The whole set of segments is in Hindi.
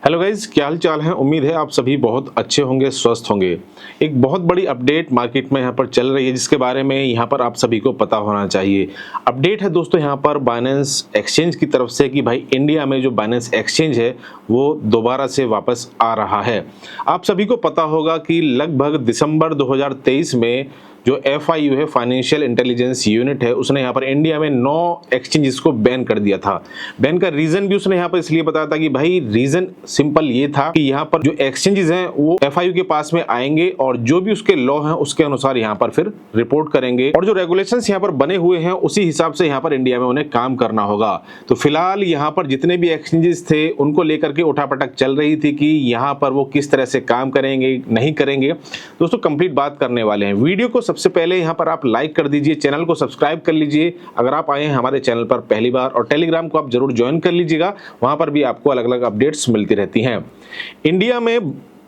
हेलो गाइज, क्या हाल चाल है। उम्मीद है आप सभी बहुत अच्छे होंगे, स्वस्थ होंगे। एक बहुत बड़ी अपडेट मार्केट में यहाँ पर चल रही है जिसके बारे में यहाँ पर आप सभी को पता होना चाहिए। अपडेट है दोस्तों यहाँ पर बाइनेंस एक्सचेंज की तरफ से कि भाई इंडिया में जो बाइनेंस एक्सचेंज है वो दोबारा से वापस आ रहा है। आप सभी को पता होगा कि लगभग दिसंबर 2023 में जो FIU है, फाइनेंशियल इंटेलिजेंस यूनिट है, उसने यहाँ पर इंडिया में 9 एक्सचेंजेस को बैन कर दिया था। बैन का रीजन भी उसने यहाँ पर इसलिए बताया था कि भाई रीजन सिंपल ये था कि यहाँ पर जो एक्सचेंजेस हैं वो FIU के पास में आएंगे और जो भी उसके लॉ हैं उसके अनुसार यहाँ पर फिर रिपोर्ट करेंगे और जो रेगुलेशंस यहाँ पर बने हुए हैं उसी हिसाब से यहाँ पर इंडिया में उन्हें काम करना होगा। तो फिलहाल यहाँ पर जितने भी एक्सचेंजेस थे उनको लेकर के उठापटक चल रही थी कि यहाँ पर वो किस तरह से काम करेंगे नहीं करेंगे। दोस्तों कंप्लीट बात करने वाले हैं। वीडियो को सबसे पहले यहाँ पर आप लाइक कर दीजिए, चैनल को सब्सक्राइब कर लीजिए अगर आप आए हैं हमारे चैनल पर पहली बार, और टेलीग्राम को आप जरूर ज्वाइन कर लीजिएगा, वहां पर भी आपको अलग अलग अपडेट्स मिलती रहती हैं। इंडिया में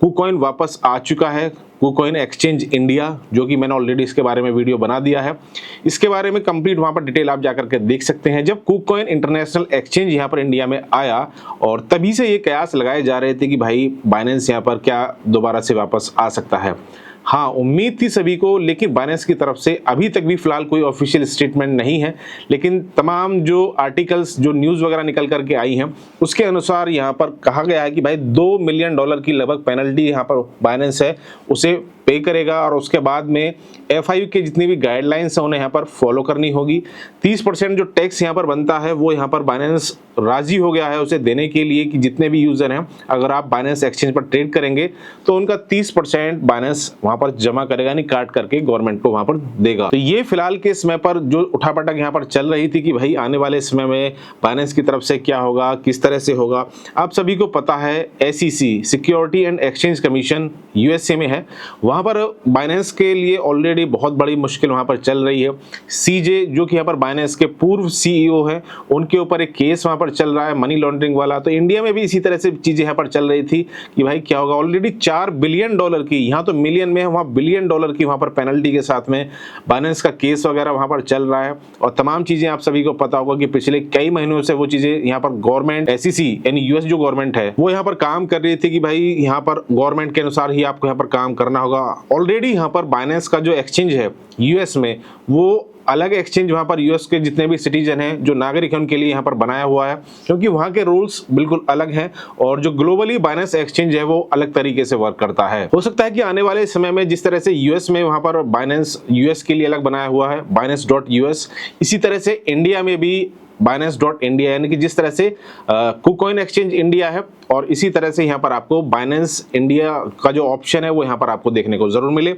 KuCoin वापस आ चुका है, KuCoin एक्सचेंज इंडिया, जो कि मैंने ऑलरेडी इसके बारे में वीडियो बना दिया है। इसके बारे में कंप्लीट वहां पर डिटेल आप जाकर के देख सकते हैं। जब KuCoin इंटरनेशनल एक्सचेंज यहां पर इंडिया में आया और तभी से ये कयास लगाए जा रहे थे कि भाई बाइनेंस यहां पर क्या दोबारा से वापस आ सकता है। हाँ, उम्मीद थी सभी को, लेकिन बाइनेंस की तरफ से अभी तक भी फिलहाल कोई ऑफिशियल स्टेटमेंट नहीं है। लेकिन तमाम जो आर्टिकल्स, जो न्यूज़ वगैरह निकल करके आई हैं उसके अनुसार यहाँ पर कहा गया है कि भाई $2 मिलियन की लगभग पेनल्टी यहाँ पर बाइनेंस है उसे पे करेगा और उसके बाद में FIU के जितनी भी गाइडलाइंस हैं उन्हें यहाँ पर फॉलो करनी होगी। 30% जो टैक्स यहाँ पर बनता है वो यहाँ पर बाइनेंस राजी हो गया है उसे देने के लिए कि जितने भी यूजर हैं अगर आप बाइनेंस एक्सचेंज पर ट्रेड करेंगे तो उनका 30% बाइनेंस वहां पर जमा करेगा, यानी काट करके गवर्नमेंट को वहां पर देगा। तो ये फिलहाल के समय पर जो उठापटक यहाँ पर चल रही थी कि भाई आने वाले समय में बाइनेंस की तरफ से क्या होगा, किस तरह से होगा। आप सभी को पता है SEC security and exchange commission USA में है, वहां पर बाइनेंस के लिए ऑलरेडी बहुत बड़ी मुश्किल वहां पर चल रही है। CJ जो कि यहाँ पर बाइनेंस के पूर्व CEO है, उनके ऊपर एक केस वहां पर चल रहा है मनी लॉन्ड्रिंग वाला। तो इंडिया में भी इसी तरह से चीजें यहाँ पर चल रही थी कि भाई क्या होगा। ऑलरेडी $4 बिलियन की, यहाँ तो मिलियन में है, वहां $1 बिलियन की वहां पर पेनल्टी के साथ में बाइनेंस का केस वगैरह वहां पर चल रहा है। और तमाम चीजें आप सभी को पता होगा कि पिछले कई महीनों से वो चीजें यहाँ पर गवर्नमेंट SEC यानी US जो गवर्नमेंट है वो यहाँ पर काम कर रही थी कि भाई यहाँ पर गवर्नमेंट के अनुसार ही आपको यहाँ पर काम करना होगा। ऑलरेडी यहाँ पर बाइनेंस का जो एक्सचेंज है US में वो अलग एक्सचेंज वहां पर US के जितने भी सिटीजन हैं, जो नागरिक हैं, उनके लिए यहाँ पर बनाया हुआ है, क्योंकि वहां के रूल्स बिल्कुल अलग हैं और जो ग्लोबली बाइनेंस एक्सचेंज है वो अलग तरीके से वर्क करता है। हो सकता है कि आने वाले समय में जिस तरह से US में वहां पर बाइनेंस US के लिए अलग बनाया हुआ है binance.us, इसी तरह से इंडिया में भी binance.india, यानी कि जिस तरह से KuCoin एक्सचेंज इंडिया है और इसी तरह से यहाँ पर आपको बाइनेंस इंडिया का जो ऑप्शन है वो यहाँ पर आपको देखने को जरूर मिले।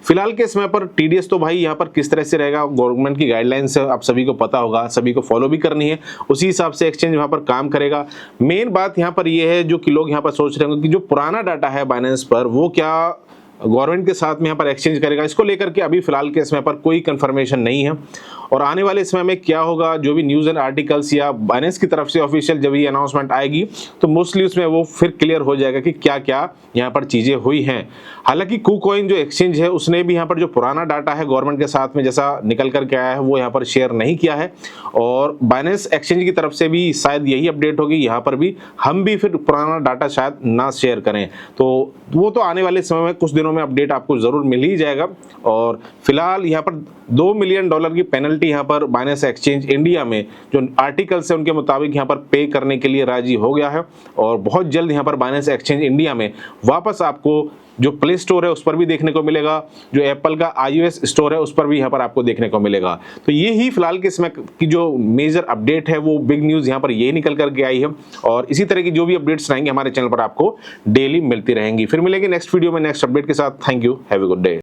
फिलहाल के समय पर TDS तो भाई यहाँ पर किस तरह से रहेगा, गवर्नमेंट की गाइडलाइंस है, आप सभी को पता होगा, सभी को फॉलो भी करनी है, उसी हिसाब से एक्सचेंज वहाँ पर काम करेगा। मेन बात यहाँ पर ये है जो कि लोग यहाँ पर सोच रहे होंगे कि जो पुराना डाटा है बाइनेंस पर वो क्या गवर्नमेंट के साथ में यहाँ पर एक्सचेंज करेगा। इसको लेकर के अभी फिलहाल के समय पर कोई कंफर्मेशन नहीं है और आने वाले समय में क्या होगा, जो भी न्यूज़ एंड आर्टिकल्स या बाइनेंस की तरफ से ऑफिशियल जब ये अनाउंसमेंट आएगी तो मोस्टली उसमें वो फिर क्लियर हो जाएगा कि क्या क्या यहाँ पर चीज़ें हुई हैं। हालांकि KuCoin जो एक्सचेंज है उसने भी यहाँ पर जो पुराना डाटा है गवर्नमेंट के साथ में जैसा निकल करके आया है वो यहाँ पर शेयर नहीं किया है और बाइनेंस एक्सचेंज की तरफ से भी शायद यही अपडेट होगी, यहाँ पर भी हम भी फिर पुराना डाटा शायद ना शेयर करें। तो वो तो आने वाले समय में कुछ दिनों में अपडेट आपको जरूर मिल ही जाएगा। और फिलहाल यहाँ पर $2 मिलियन की पेनल्टी यहाँ पर बाइनेंस एक्सचेंज इंडिया में जो आर्टिकल्स है उनके मुताबिक यहाँ पर पे करने के लिए राजी हो गया है और बहुत जल्द यहाँ पर बाइनेंस एक्सचेंज इंडिया में वापस आपको जो प्ले स्टोर है उस पर भी देखने को मिलेगा, जो एप्पल का iOS स्टोर है उस पर भी यहाँ पर आपको देखने को मिलेगा। तो ये ही फिलहाल के समय की जो मेजर अपडेट है, वो बिग न्यूज़ यहाँ पर यही निकल करके आई है और इसी तरह की जो भी अपडेट्स रहेंगे हमारे चैनल पर आपको डेली मिलती रहेंगी। फिर मिलेंगे नेक्स्ट वीडियो में नेक्स्ट अपडेट के साथ। Thank you, have a good day.